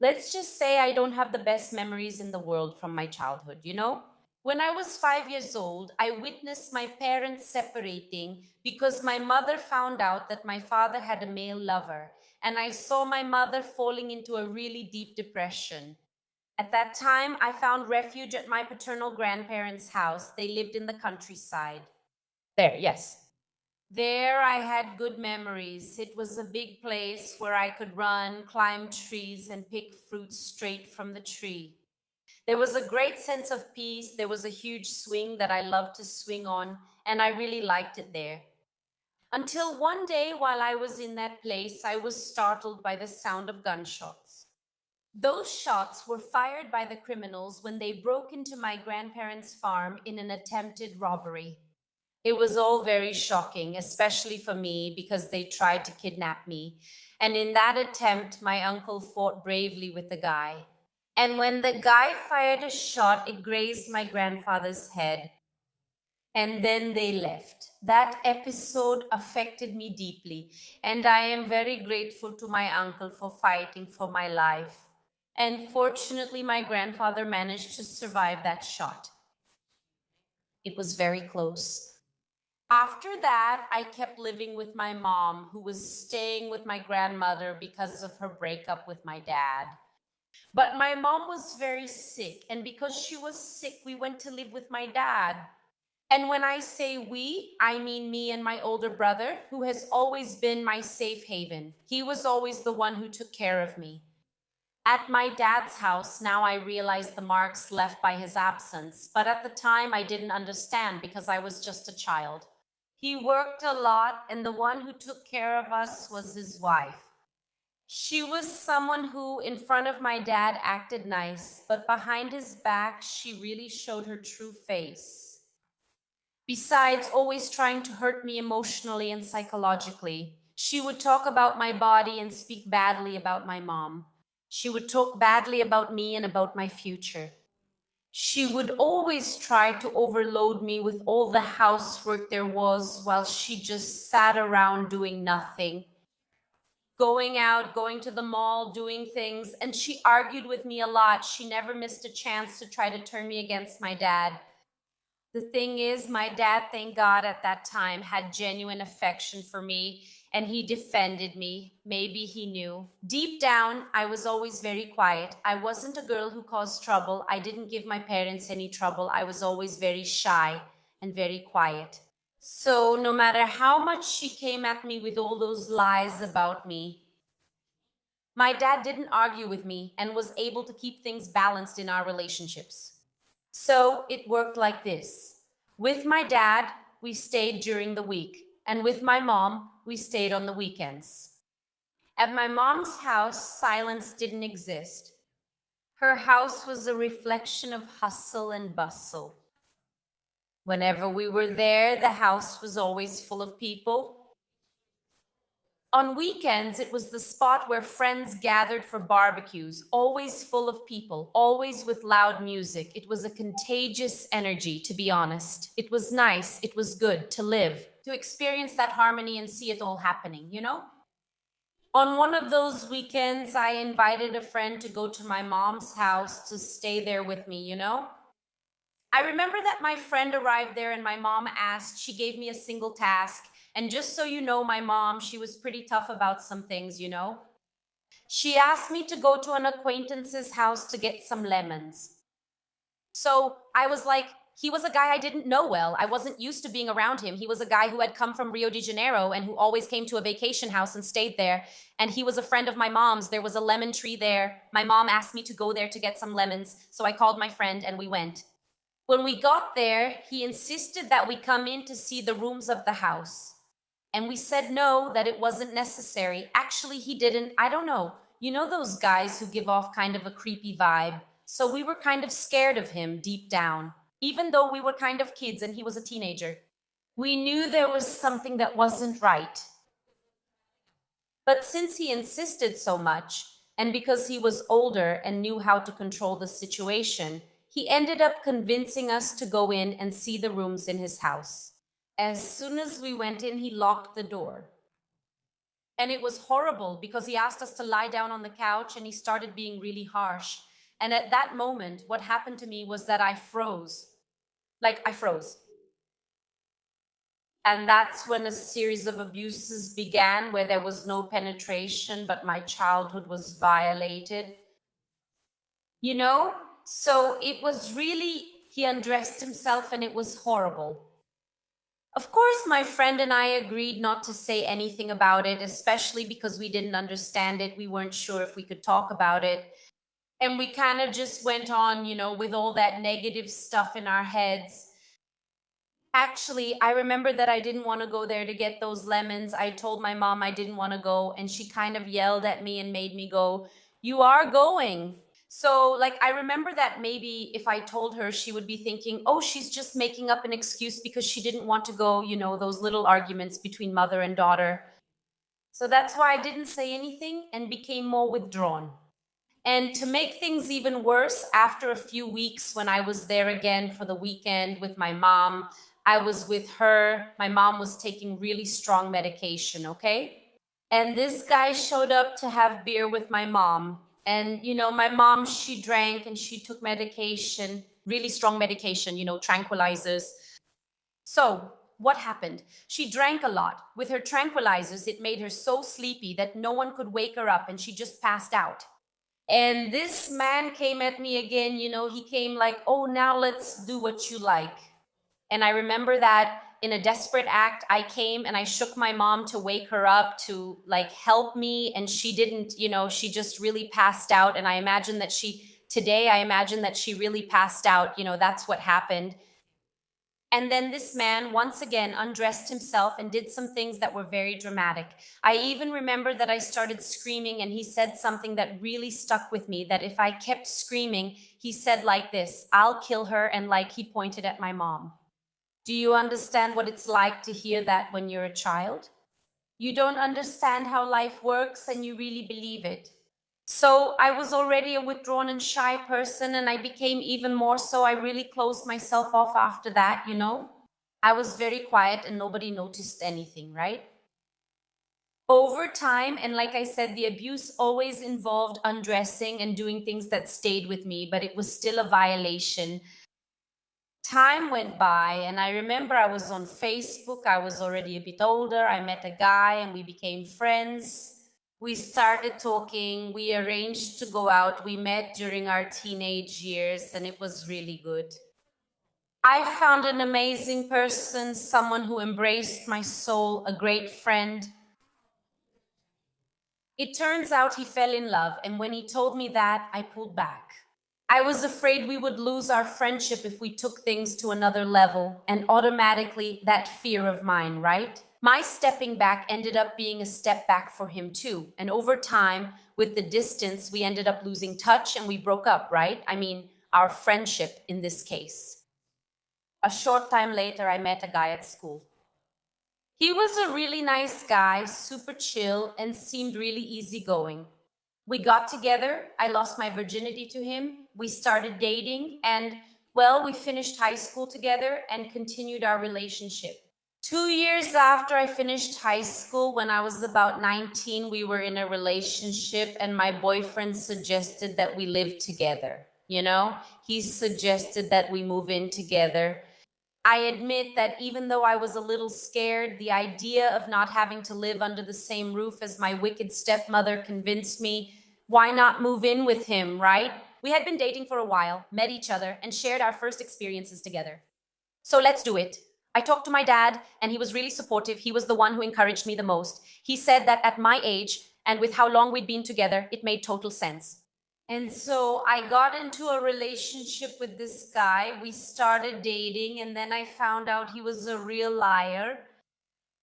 Let's just say I don't have the best memories in the world from my childhood. When I was 5 years old, I witnessed my parents separating because my mother found out that my father had a male lover, and I saw my mother falling into a really deep depression. At that time, I found refuge at my paternal grandparents' house. They lived in the countryside. There, yes. There, I had good memories. It was a big place where I could run, climb trees, and pick fruit straight from the tree. There was a great sense of peace. There was a huge swing that I loved to swing on, and I really liked it there. Until one day, while I was in that place, I was startled by the sound of gunshots. Those shots were fired by the criminals when they broke into my grandparents' farm in an attempted robbery. It was all very shocking, especially for me because they tried to kidnap me. And in that attempt, my uncle fought bravely with the guy. And when the guy fired a shot, it grazed my grandfather's head. And then they left. That episode affected me deeply, and I am very grateful to my uncle for fighting for my life. And fortunately, my grandfather managed to survive that shot. It was very close. After that, I kept living with my mom, who was staying with my grandmother because of her breakup with my dad. But my mom was very sick, and because she was sick, we went to live with my dad. And when I say we, I mean me and my older brother, who has always been my safe haven. He was always the one who took care of me. At my dad's house, now I realize the marks left by his absence, but at the time I didn't understand because I was just a child. He worked a lot, and the one who took care of us was his wife. She was someone who, in front of my dad, acted nice, but behind his back, she really showed her true face. Besides always trying to hurt me emotionally and psychologically, she would talk about my body and speak badly about my mom. She would talk badly about me and about my future. She would always try to overload me with all the housework there was while she just sat around doing nothing, going out, going to the mall, doing things, and she argued with me a lot. She never missed a chance to try to turn me against my dad. The thing is, my dad, thank God, at that time had genuine affection for me and he defended me. Maybe he knew. Deep down, I was always very quiet. I wasn't a girl who caused trouble. I didn't give my parents any trouble. I was always very shy and very quiet. So, no matter how much she came at me with all those lies about me, my dad didn't argue with me and was able to keep things balanced in our relationships. So it worked like this. With my dad, we stayed during the week, and with my mom, we stayed on the weekends. At my mom's house, silence didn't exist. Her house was a reflection of hustle and bustle. Whenever we were there, the house was always full of people. On weekends, it was the spot where friends gathered for barbecues, always full of people, always with loud music. It was a contagious energy, to be honest. It was nice, it was good to live, to experience that harmony and see it all happening. On one of those weekends, I invited a friend to go to my mom's house to stay there with me. I remember that my friend arrived there and my mom asked, she gave me a single task. And just so you know, my mom, she was pretty tough about some things. She asked me to go to an acquaintance's house to get some lemons. So I was like, he was a guy I didn't know well. I wasn't used to being around him. He was a guy who had come from Rio de Janeiro and who always came to a vacation house and stayed there. And he was a friend of my mom's. There was a lemon tree there. My mom asked me to go there to get some lemons. So I called my friend and we went. When we got there, he insisted that we come in to see the rooms of the house. And we said no, that it wasn't necessary. Actually, he didn't. I don't know. You know those guys who give off kind of a creepy vibe? So we were kind of scared of him deep down, even though we were kind of kids and he was a teenager. We knew there was something that wasn't right. But since he insisted so much, and because he was older and knew how to control the situation, he ended up convincing us to go in and see the rooms in his house. As soon as we went in, he locked the door. And it was horrible because he asked us to lie down on the couch and he started being really harsh. And at that moment, what happened to me was that I froze. Like I froze. And that's when a series of abuses began where there was no penetration, but my childhood was violated, you know? So it was really, he undressed himself and it was horrible. Of course, my friend and I agreed not to say anything about it, especially because we didn't understand it. We weren't sure if we could talk about it. And we kind of just went on, with all that negative stuff in our heads. Actually, I remember that I didn't want to go there to get those lemons. I told my mom I didn't want to go, and she kind of yelled at me and made me go, "You are going." So, like, I remember that maybe if I told her, she would be thinking, oh, she's just making up an excuse because she didn't want to go, those little arguments between mother and daughter. So that's why I didn't say anything and became more withdrawn. And to make things even worse, after a few weeks, when I was there again for the weekend with my mom, I was with her. My mom was taking really strong medication, okay? And this guy showed up to have beer with my mom. And, my mom, she drank and she took medication, really strong medication, tranquilizers. So, what happened? She drank a lot. With her tranquilizers, it made her so sleepy that no one could wake her up and she just passed out. And this man came at me again, he came like, oh, now let's do what you like. And I remember that in a desperate act, I came and I shook my mom to wake her up to like help me. And she didn't, she just really passed out. And I imagine that she really passed out. That's what happened. And then this man once again undressed himself and did some things that were very dramatic. I even remember that I started screaming, and he said something that really stuck with me, that if I kept screaming, he said like this, "I'll kill her," and like he pointed at my mom. Do you understand what it's like to hear that when you're a child? You don't understand how life works and you really believe it. So I was already a withdrawn and shy person, and I became even more so. I really closed myself off after that. I was very quiet and nobody noticed anything, right? Over time, and like I said, the abuse always involved undressing and doing things that stayed with me, but it was still a violation. Time went by, and I remember I was on Facebook. I was already a bit older. I met a guy and we became friends. We started talking. We arranged to go out. We met during our teenage years, and it was really good. I found an amazing person, someone who embraced my soul, a great friend. It turns out he fell in love, and when he told me that, I pulled back. I was afraid we would lose our friendship if we took things to another level, and automatically that fear of mine, right? My stepping back ended up being a step back for him too. And over time, with the distance, we ended up losing touch and we broke up, right? I mean, our friendship in this case. A short time later, I met a guy at school. He was a really nice guy, super chill, and seemed really easygoing. We got together. I lost my virginity to him. We started dating, and well, we finished high school together and continued our relationship. 2 years after I finished high school, when I was about 19, we were in a relationship, and my boyfriend suggested that we live together. He suggested that we move in together. I admit that even though I was a little scared, the idea of not having to live under the same roof as my wicked stepmother convinced me, why not move in with him, right? We had been dating for a while, met each other, and shared our first experiences together. So let's do it. I talked to my dad, and he was really supportive. He was the one who encouraged me the most. He said that at my age, and with how long we'd been together, it made total sense. And so I got into a relationship with this guy. We started dating, and then I found out he was a real liar.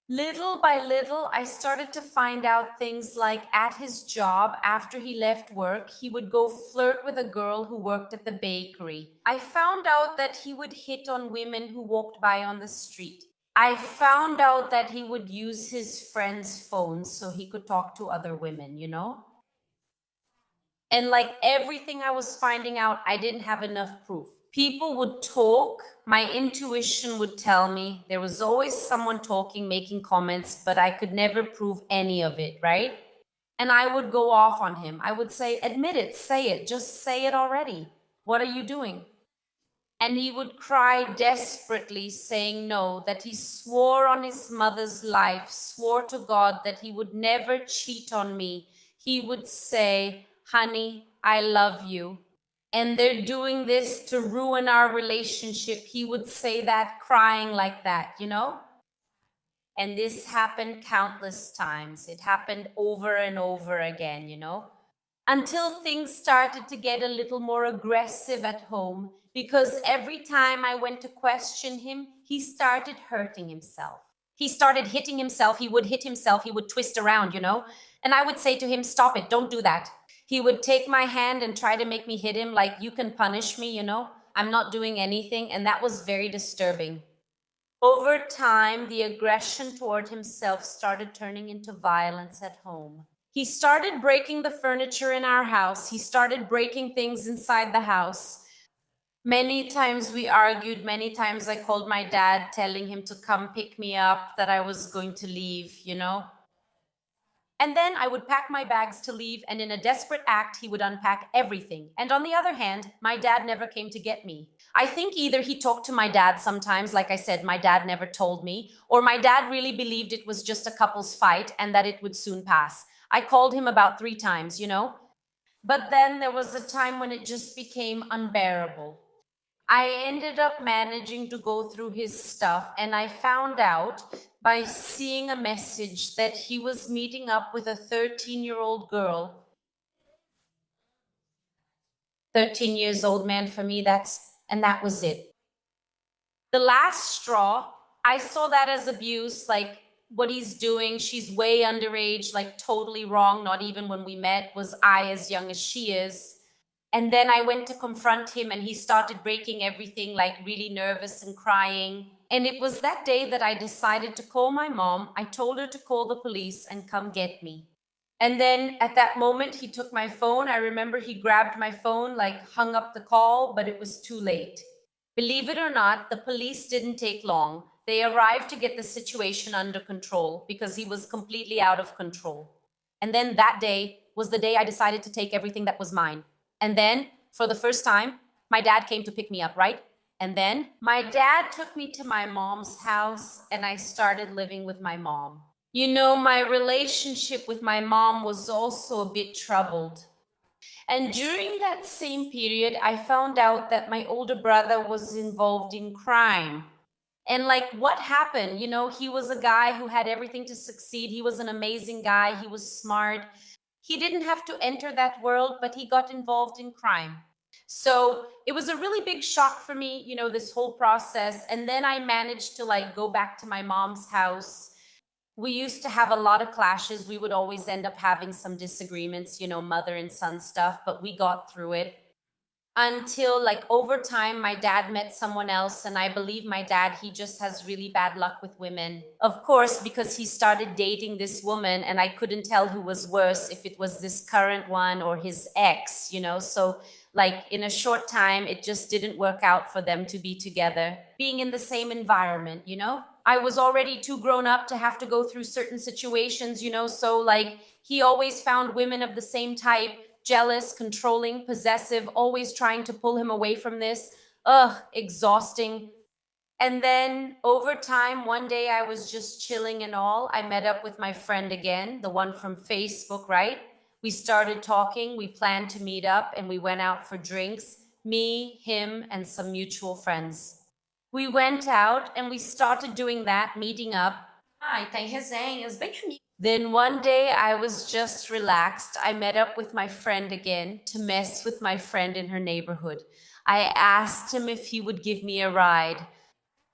Little by little, I started to find out things like at his job, after he left work, he would go flirt with a girl who worked at the bakery. I found out that he would hit on women who walked by on the street. I found out that he would use his friends' phones so he could talk to other women. And like everything I was finding out, I didn't have enough proof. People would talk. My intuition would tell me there was always someone talking, making comments, but I could never prove any of it, right? And I would go off on him. I would say, admit it, say it, just say it already. What are you doing? And he would cry desperately, saying no, that he swore on his mother's life, swore to God that he would never cheat on me. He would say, honey, I love you. And they're doing this to ruin our relationship. He would say that crying like that, you know? And this happened countless times. It happened over and over again, you know? Until things started to get a little more aggressive at home, because every time I went to question him, he started hurting himself. He started hitting himself. He would hit himself. He would twist around, you know? And I would say to him, stop it. Don't do that. He would take my hand and try to make me hit him, like, you can punish me, you know? I'm not doing anything. And that was very disturbing. Over time, the aggression toward himself started turning into violence at home. He started breaking the furniture in our house. He started breaking things inside the house. Many times we argued. Many times I called my dad, telling him to come pick me up, that I was going to leave, you know? And then I would pack my bags to leave, and in a desperate act, he would unpack everything. And on the other hand, my dad never came to get me. I think either he talked to my dad sometimes, like I said, my dad never told me, or my dad really believed it was just a couple's fight and that it would soon pass. I called him about 3 times, you know? But then there was a time when it just became unbearable. I ended up managing to go through his stuff, and I found out by seeing a message that he was meeting up with a 13-year-old girl. 13 years old, man, for me, that was it. The last straw, I saw that as abuse, like what he's doing. She's way underage, like totally wrong. Not even when we met was I as young as she is. And then I went to confront him, and he started breaking everything, like really nervous and crying. And it was that day that I decided to call my mom. I told her to call the police and come get me. And then at that moment, he took my phone. I remember he grabbed my phone, like hung up the call, but it was too late. Believe it or not, the police didn't take long. They arrived to get the situation under control because he was completely out of control. And then that day was the day I decided to take everything that was mine. And then, for the first time, my dad came to pick me up, right? And then my dad took me to my mom's house, and I started living with my mom. You know, my relationship with my mom was also a bit troubled. And during that same period, I found out that my older brother was involved in crime. And like, what happened? You know, he was a guy who had everything to succeed. He was an amazing guy. He was smart. He didn't have to enter that world, but he got involved in crime. So it was a really big shock for me, you know, this whole process. And then I managed to like go back to my mom's house. We used to have a lot of clashes. We would always end up having some disagreements, you know, mother and son stuff, but we got through it until like over time my dad met someone else, and I believe my dad, he just has really bad luck with women, of course, because he started dating this woman, and I couldn't tell who was worse, if it was this current one or his ex, you know. So like in a short time it just didn't work out for them to be together, being in the same environment, you know. I was already too grown up to have to go through certain situations, you know. So like he always found women of the same type, jealous, controlling, possessive, always trying to pull him away from this. Ugh, exhausting. And then over time, one day I was just chilling and all. I met up with my friend again, the one from Facebook, right? We started talking, we planned to meet up, and we went out for drinks. Me, him, and some mutual friends. We went out and we started doing that, meeting up. Ai, tem resenhas, bem amigas. Then one day I was just relaxed. I met up with my friend again to mess with my friend in her neighborhood. I asked him if he would give me a ride.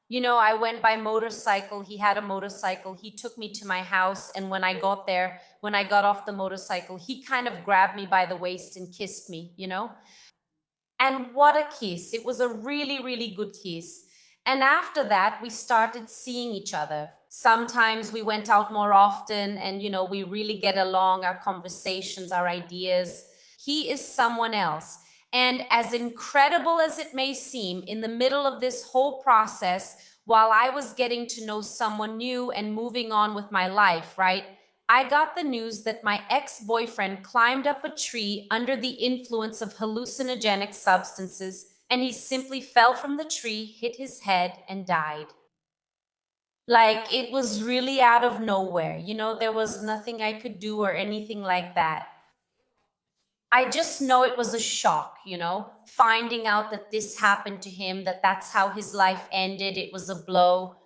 You know, I went by motorcycle. He had a motorcycle. He took me to my house. And when I got there, when I got off the motorcycle, he kind of grabbed me by the waist and kissed me, you know? And what a kiss. It was a really, really good kiss. And after that, we started seeing each other. Sometimes we went out more often, and, you know, we really get along, our conversations, our ideas. He is someone else. And as incredible as it may seem, in the middle of this whole process, while I was getting to know someone new and moving on with my life, right? I got the news that my ex boyfriend climbed up a tree under the influence of hallucinogenic substances, and he simply fell from the tree, hit his head, and died. Like, it was really out of nowhere. There was nothing I could do or anything like that. I just know it was a shock, finding out that this happened to him, that that's how his life ended. It was a blow.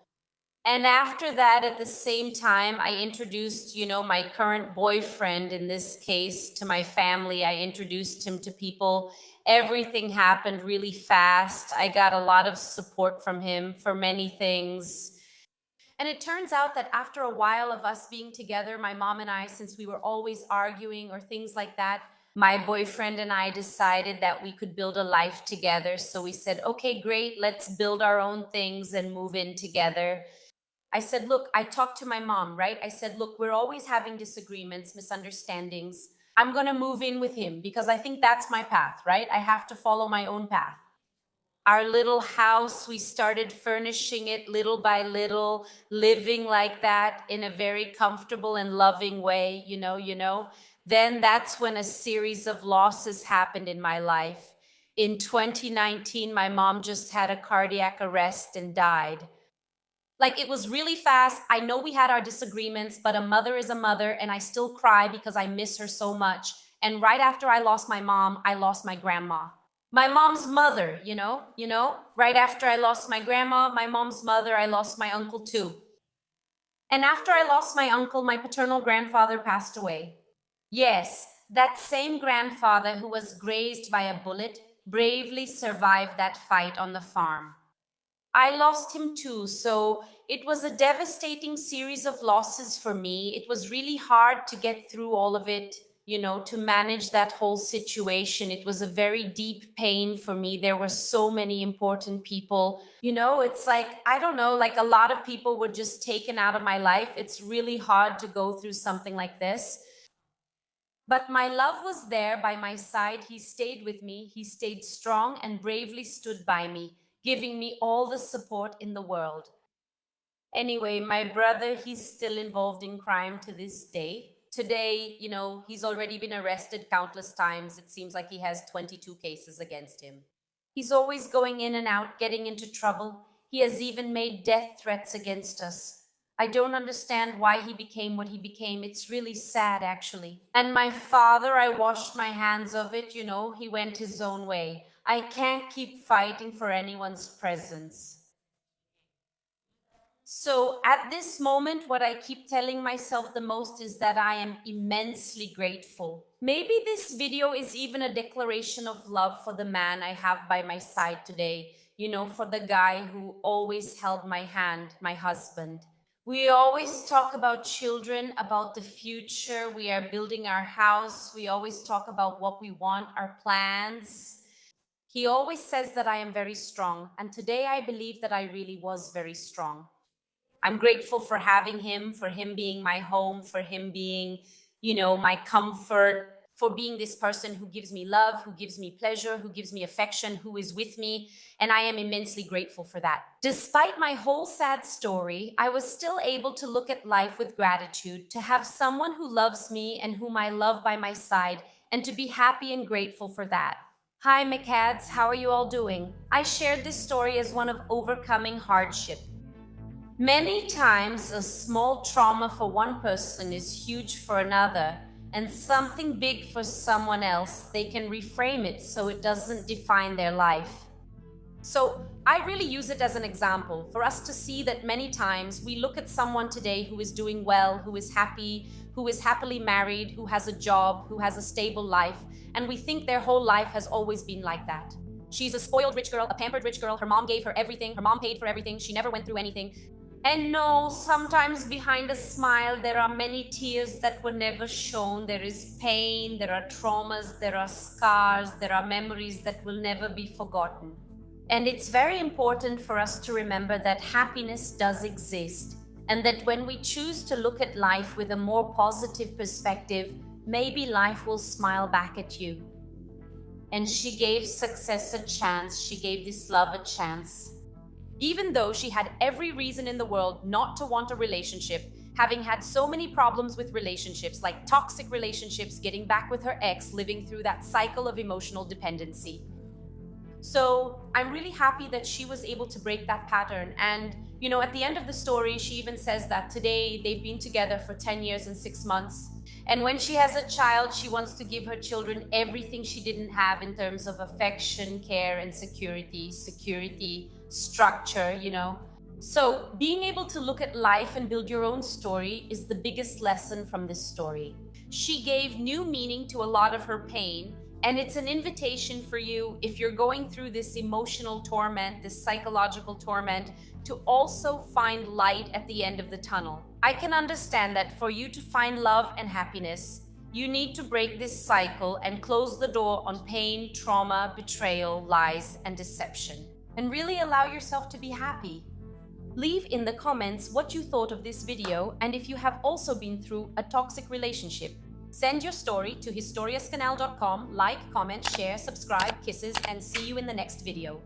And after that, at the same time, I introduced, my current boyfriend in this case to my family. I introduced him to people. Everything happened really fast. I got a lot of support from him for many things. And it turns out that after a while of us being together, my mom and I, since we were always arguing or things like that, my boyfriend and I decided that we could build a life together. So we said, okay, great, let's build our own things and move in together. I said, look, I talked to my mom, right? I said, look, we're always having disagreements, misunderstandings. I'm going to move in with him because I think that's my path, right? I have to follow my own path. Our little house, we started furnishing it little by little, living like that in a very comfortable and loving way, Then that's when a series of losses happened in my life. In 2019, my mom just had a cardiac arrest and died. Like, it was really fast. I know we had our disagreements, but a mother is a mother, and I still cry because I miss her so much. And right after I lost my mom, I lost my grandma. My mom's mother, right after I lost my grandma, my mom's mother, I lost my uncle too. And after I lost my uncle, my paternal grandfather passed away. Yes, that same grandfather who was grazed by a bullet bravely survived that fight on the farm. I lost him too, so it was a devastating series of losses for me. It was really hard to get through all of it, to manage that whole situation. It was a very deep pain for me. There were so many important people. It's like, I don't know, like a lot of people were just taken out of my life. It's really hard to go through something like this. But my love was there by my side. He stayed with me. He stayed strong and bravely stood by me, giving me all the support in the world. Anyway, my brother, he's still involved in crime to this day. Today, he's already been arrested countless times. It seems like he has 22 cases against him. He's always going in and out, getting into trouble. He has even made death threats against us. I don't understand why he became what he became. It's really sad, actually. And my father, I washed my hands of it, he went his own way. I can't keep fighting for anyone's presence. So at this moment, what I keep telling myself the most is that I am immensely grateful. Maybe this video is even a declaration of love for the man I have by my side today, for the guy who always held my hand, my husband. We always talk about children, about the future. We are building our house. We always talk about what we want, our plans. He always says that I am very strong. And today I believe that I really was very strong. I'm grateful for having him, for him being my home, for him being, my comfort, for being this person who gives me love, who gives me pleasure, who gives me affection, who is with me. And I am immensely grateful for that. Despite my whole sad story, I was still able to look at life with gratitude, to have someone who loves me and whom I love by my side, and to be happy and grateful for that. Hi, McCads, how are you all doing? I shared this story as one of overcoming hardship. Many times, a small trauma for one person is huge for another, and something big for someone else. They can reframe it so it doesn't define their life. So I really use it as an example for us to see that many times we look at someone today who is doing well, who is happy, who is happily married, who has a job, who has a stable life, and we think their whole life has always been like that. She's a spoiled rich girl, a pampered rich girl. Her mom gave her everything. Her mom paid for everything. She never went through anything. And no, sometimes behind a smile, there are many tears that were never shown. There is pain, there are traumas, there are scars, there are memories that will never be forgotten. And it's very important for us to remember that happiness does exist, and that when we choose to look at life with a more positive perspective, maybe life will smile back at you. and she gave success a chance. She gave this love a chance. Even though she had every reason in the world not to want a relationship, having had so many problems with relationships, like toxic relationships, getting back with her ex, living through that cycle of emotional dependency. So I'm really happy that she was able to break that pattern. And, at the end of the story, she even says that today they've been together for 10 years and 6 months. And when she has a child, she wants to give her children everything she didn't have in terms of affection, care, and security, structure. So being able to look at life and build your own story is the biggest lesson from this story. She gave new meaning to a lot of her pain. And it's an invitation for you, if you're going through this emotional torment, this psychological torment, to also find light at the end of the tunnel. I can understand that for you to find love and happiness, you need to break this cycle and close the door on pain, trauma, betrayal, lies, and deception, and really allow yourself to be happy. Leave in the comments what you thought of this video, and if you have also been through a toxic relationship. Send your story to historiascanal.com. Like, comment, share, subscribe, kisses, and see you in the next video.